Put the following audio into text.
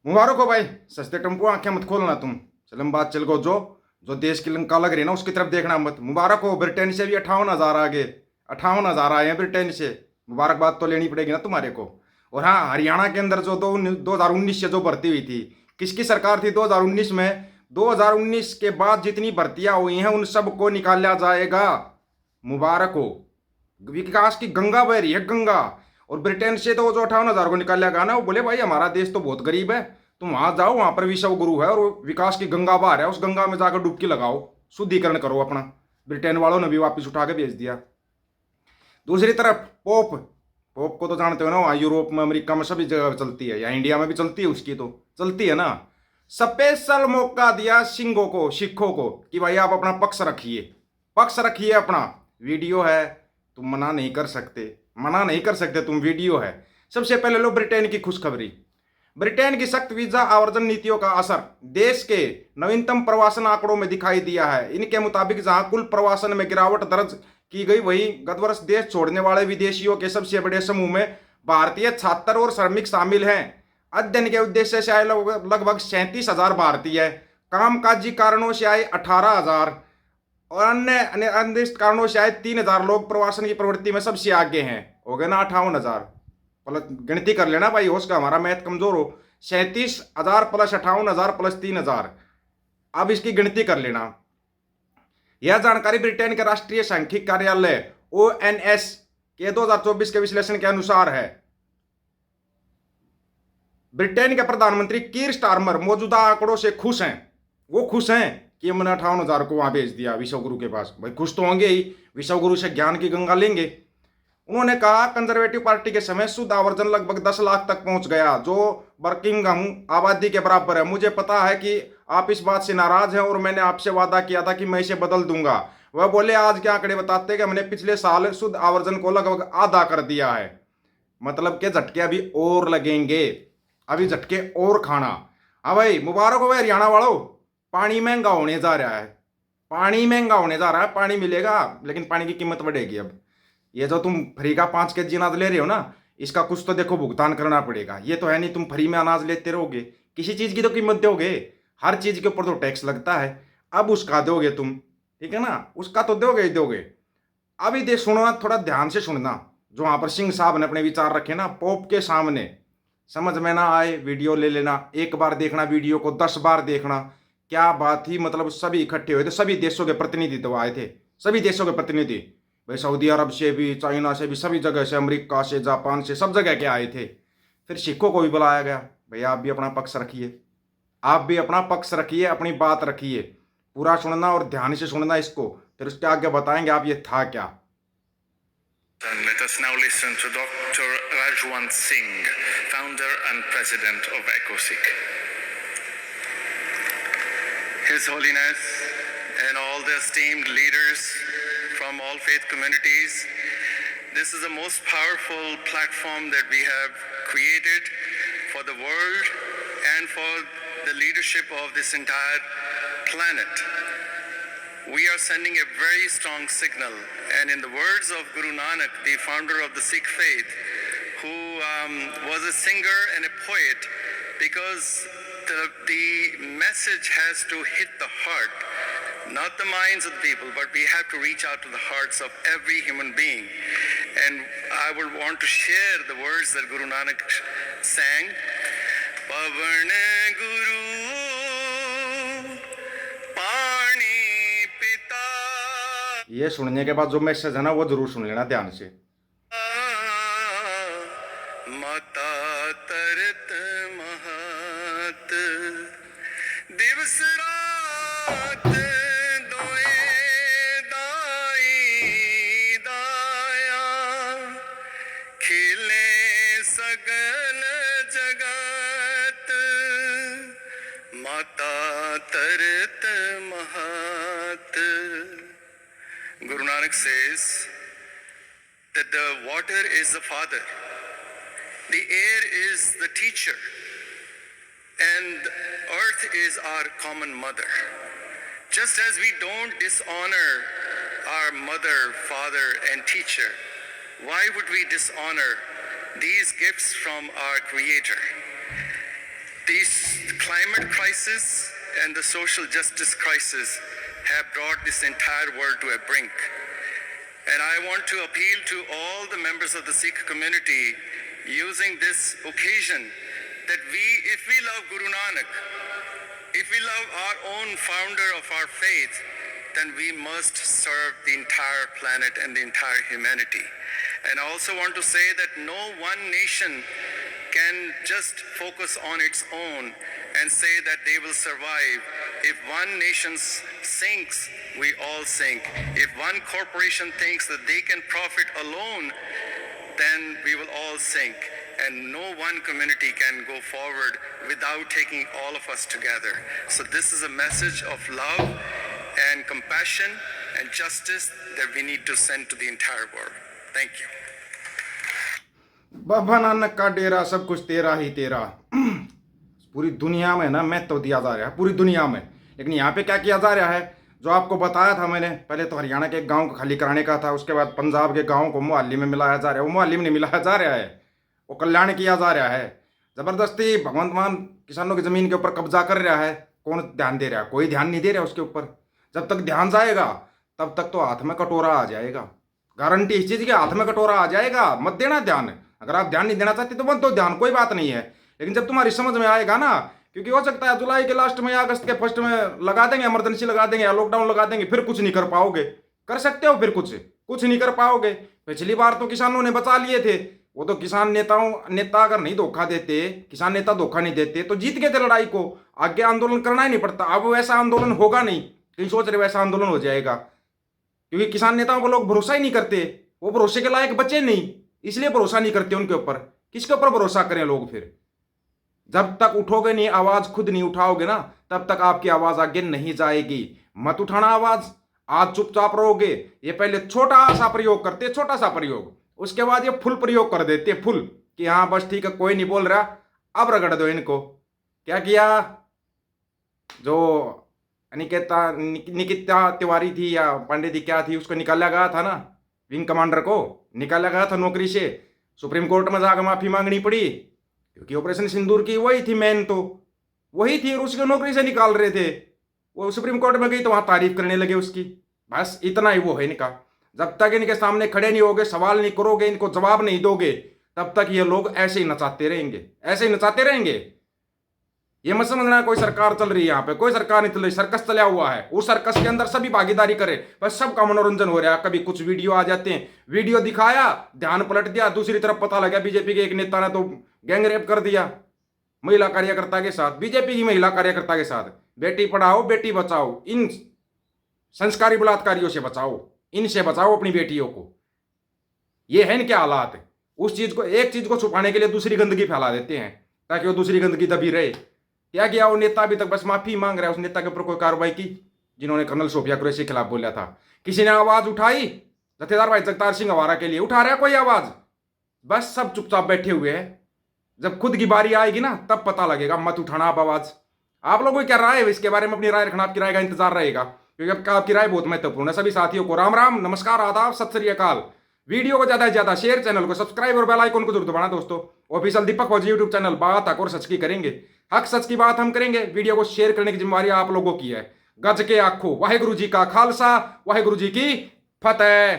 मुबारक हो भाई। सस्ते टेम्पो आंखें मत खोलना तुम। चलम बात चल गो जो जो देश की लंका लग रही है ना उसकी तरफ देखना मत। मुबारक हो, ब्रिटेन से भी 58,000 आगे। 58,000 आए हैं ब्रिटेन से। मुबारकबाद तो लेनी पड़ेगी ना तुम्हारे को। और हाँ, हरियाणा के अंदर जो 2019 से जो भर्ती हुई थी, किसकी सरकार थी 2019 में? 2019 के बाद जितनी भर्तियां हुई हैं उन सबको निकाला जाएगा। मुबारक हो। विकास की गंगा बह रही है, गंगा। और ब्रिटेन से तो वो जो 58,000 को निकाल गया ना, वो बोले भाई हमारा देश तो बहुत गरीब है, तुम वहां जाओ, वहां पर विश्व गुरु है और विकास की गंगा बह रहा है, उस गंगा में जाकर डुबकी लगाओ, शुद्धिकरण करो अपना। ब्रिटेन वालों ने भी वापिस उठा के भेज दिया। दूसरी तरफ पोप। पोप को तो जानते हो ना, वहाँ यूरोप में अमेरिका में सभी जगह चलती है, या इंडिया में भी चलती है, उसकी तो चलती है ना। स्पेशल मौका दिया सिंगों को, सिखों को, कि भाई आप अपना पक्ष रखिए, पक्ष रखिए अपना। वीडियो है, तुम मना नहीं कर सकते, मना नहीं कर सकते तुम, वीडियो है। सबसे पहले लो ब्रिटेन की खुशखबरी। ब्रिटेन की सख्त वीजा आवर्जन नीतियों का असर देश के नवीनतम प्रवासन आंकड़ों में दिखाई दिया है। इनके मुताबिक जहां कुल प्रवासन में गिरावट दर्ज की गई, वहीं गत वर्ष देश छोड़ने वाले विदेशियों के सबसे बड़े समूह में भारतीय छात्र और श्रमिक शामिल हैं। अध्ययन के उद्देश्य से आए लगभग 37,000 भारतीय, कामकाजी कारणों से आए 18,000 और अन्य अनिर्दिष्ट कारणों से आए 3,000 लोग प्रवासन की प्रवृत्ति में सबसे आगे हैं। हो गए ना 58,000। प्लस गिनती कर लेना भाई, होश का हमारा मैथ कमजोर हो। 37,000 प्लस 58,000 प्लस 3,000, अब इसकी गिनती कर लेना। यह जानकारी ब्रिटेन के राष्ट्रीय सांख्यिकी कार्यालय ONS के 2024 के विश्लेषण के अनुसार है। ब्रिटेन के प्रधानमंत्री कीर स्टारमर मौजूदा आंकड़ों से खुश हैं। वो खुश हैं कि हमने 58,000 को वहां भेज दिया विश्वगुरु के पास। भाई खुश तो होंगे ही, विश्वगुरु से ज्ञान की गंगा लेंगे। उन्होंने कहा कंजर्वेटिव पार्टी के समय शुद्ध आवर्जन लगभग 10 लाख तक पहुंच गया, जो बर्किंघम आबादी के बराबर है। मुझे पता है कि आप इस बात से नाराज हैं और मैंने आपसे वादा किया था कि मैं इसे बदल दूंगा। वह बोले आज के आंकड़े बताते हैं कि हमने पिछले साल शुद्ध आवर्जन को लगभग आधा कर दिया है। मतलब के झटके अभी और लगेंगे, अभी झटके और खाना। हाँ भाई, मुबारक हो भाई हरियाणा वालों। पानी महंगा होने जा रहा है, पानी महंगा होने जा रहा है। पानी मिलेगा लेकिन पानी की कीमत बढ़ेगी। अब ये जो तुम फ्री का 5 kg अनाज ले रहे हो ना, इसका कुछ तो देखो भुगतान करना पड़ेगा। ये तो है नहीं तुम फ्री में अनाज लेते रहोगे, किसी चीज की तो कीमत दोगे। हर चीज के ऊपर तो टैक्स लगता है, अब उसका दोगे तुम, ठीक है ना, उसका तो दोगे ही दोगे। अभी देख सुनो, थोड़ा ध्यान से सुनना। जो वहां पर सिंह साहब ने अपने विचार रखे ना पोप के सामने, समझ में ना आए वीडियो ले लेना, एक बार देखना वीडियो को 10 बार देखना। क्या बात थी, मतलब सभी इकट्ठे हुए थे, सभी देशों के प्रतिनिधि तो आए थे, सभी देशों के प्रतिनिधि। भाई सऊदी अरब से भी, चाइना से भी, सभी जगह से, अमेरिका से, जापान से, सब जगह के आए थे। फिर सिखों को भी बुलाया गया, भैया आप भी अपना पक्ष रखिए, आप भी अपना पक्ष रखिए, अपनी बात रखिए। पूरा सुनना और ध्यान से सुनना इसको, फिर उसके आगे बताएंगे आप ये था क्या। And let us now listen to Dr. Rajwant Singh, founder and president of EcoSik. His Holiness and all the esteemed leaders from all faith communities, this is the most powerful platform that we have created for the world and for the leadership of this entire planet. We are sending a very strong signal, and in the words of Guru Nanak, the founder of the Sikh faith, who was a singer and a poet, because the message has to hit the heart, not the minds of the people, but we have to reach out to the hearts of every human being. And I would want to share the words that Guru Nanak sang. Pavan Guru ये सुनने के बाद जो message है ना वो जरूर सुन लेना ध्यान से। माता तरत महत दिवस रात दोए दाई दाया खिले सगल जगत माता तरत महत। Guru Nanak says that the water is the father, the air is the teacher, and earth is our common mother. Just as we don't dishonor our mother, father, and teacher, why would we dishonor these gifts from our Creator? These climate crisis and the social justice crisis have brought this entire world to a brink. And I want to appeal to all the members of the Sikh community using this occasion that if we love Guru Nanak, if we love our own founder of our faith, then we must serve the entire planet and the entire humanity. And I also want to say that no one nation can just focus on its own and say that they will survive. If one nation sinks, we all sink. If one corporation thinks that they can profit alone, then we will all sink. And no one community can go forward without taking all of us together. So this is a message of love and compassion and justice that we need to send to the entire world. Thank you. Baba Nanak का डेरा, सब कुछ तेरा ही तेरा। पूरी दुनिया में ना महत्व दिया जा रहा है, पूरी दुनिया में। लेकिन यहाँ पे क्या किया जा रहा है, जो आपको बताया था मैंने, पहले तो हरियाणा के एक गांव को खाली कराने का था, उसके बाद पंजाब के गांव को मोहाली में मिलाया जा रहा है। वो मोहाली में नहीं मिलाया जा रहा है, वो कल्याण किया जा रहा है। जबरदस्ती भगवंत मान किसानों की जमीन के ऊपर कब्जा कर रहा है। कौन ध्यान दे रहा है? कोई ध्यान नहीं दे रहा उसके ऊपर। जब तक ध्यान जाएगा तब तक तो हाथ में कटोरा आ जाएगा। गारंटी इस चीज की, हाथ में कटोरा आ जाएगा। मत देना ध्यान। अगर आप ध्यान नहीं देना चाहते तो मत दो ध्यान, कोई बात नहीं है। लेकिन जब तुम्हारी समझ में आएगा ना, क्योंकि हो सकता है जुलाई के लास्ट में या अगस्त के फर्स्ट में लगा देंगे, इमरजेंसी लगा देंगे या लॉकडाउन लगा देंगे, फिर कुछ नहीं कर पाओगे। कर सकते हो, फिर कुछ नहीं कर पाओगे। पिछली बार तो किसानों ने बचा लिए थे। वो तो किसान नेता अगर नहीं धोखा देते, किसान नेता धोखा नहीं देते तो जीत गए थे लड़ाई को। आगे आंदोलन करना ही नहीं पड़ता। अब वैसा आंदोलन होगा नहीं, कहीं सोच रहे वैसा आंदोलन हो जाएगा, क्योंकि किसान नेताओं को लोग भरोसा ही नहीं करते। वो भरोसे के लायक बचे नहीं, इसलिए भरोसा नहीं करते उनके ऊपर। किसके ऊपर भरोसा करें लोग फिर? जब तक उठोगे नहीं, आवाज खुद नहीं उठाओगे ना, तब तक आपकी आवाज आगे नहीं जाएगी। मत उठाना आवाज। आज चुपचाप रहोगे। ये पहले छोटा सा प्रयोग करते, छोटा सा प्रयोग, उसके बाद ये फुल प्रयोग कर देते, फुल, कि हाँ बस ठीक है, कोई नहीं बोल रहा, अब रगड़ दो इनको। क्या किया? जो निकिता तिवारी थी या पांडे थी, क्या थी, उसको निकाला गया था ना, विंग कमांडर को निकाला गया था नौकरी से। सुप्रीम कोर्ट में जाकर माफी मांगनी पड़ी, क्योंकि ऑपरेशन सिंदूर की वही थी मेन, तो वही थी, और उसको नौकरी से निकाल रहे थे। वो सुप्रीम कोर्ट में गई तो वहां तारीफ करने लगे उसकी। बस इतना ही वो है इनका। जब तक इनके सामने खड़े नहीं होगे, सवाल नहीं करोगे, इनको जवाब नहीं दोगे, तब तक ये लोग ऐसे ही नचाते रहेंगे, ऐसे ही नचाते रहेंगे। ये मत समझना कोई सरकार चल रही है यहाँ पे, कोई सरकार नहीं चल रही, सर्कस चला हुआ है। उस सर्कस के अंदर सभी भागीदारी करे, बस सबका मनोरंजन हो रहा है। कभी कुछ वीडियो आ जाते हैं, वीडियो दिखाया, ध्यान पलट दिया, दूसरी तरफ पता लगा बीजेपी के एक नेता ने तो गैंग रेप कर दिया महिला कार्यकर्ता के साथ, बीजेपी की महिला कार्यकर्ता के साथ। बेटी पढ़ाओ बेटी बचाओ, इन संस्कारी बलात्कारियों से बचाओ, इनसे बचाओ अपनी बेटियों को। ये है इनके हालात। उस चीज को, एक चीज को छुपाने के लिए दूसरी गंदगी फैला देते हैं, ताकि वो दूसरी गंदगी दबी रहे। क्या किया वो नेता? अभी तक बस माफी मांग रहा है। उस नेता के ऊपर कोई कार्रवाई की जिन्होंने कर्नल सोफिया कुरैशी के खिलाफ बोला था? किसी ने आवाज उठाई? जथेदार भाई जगतार सिंह हवारा के लिए उठा रहा है कोई आवाज? बस सब चुपचाप बैठे हुए हैं। जब खुद की बारी आएगी ना, तब पता लगेगा। मत उठाना आप आवाज। आप लोगों की क्या राय है इसके बारे में? अपनी राय रखना, आपकी राय का इंतजार रहेगा, क्योंकि आपकी राय बहुत महत्वपूर्ण है। सभी साथियों को राम राम, नमस्कार, आदाब, सत श्री अकाल। वीडियो को ज्यादा से ज्यादा शेयर, चैनल को सब्सक्राइब और बेल आइकन को जरूर दबाना दोस्तों। ऑफिशियल दीपक फौजी यूट्यूब चैनल, बात हक और सच की करेंगे, हक सच की बात हम करेंगे। वीडियो को शेयर करने की जिम्मेवारी आप लोगों की है। गज के आखो, वाहेगुरु जी का खालसा, वाहेगुरु जी की फतेह।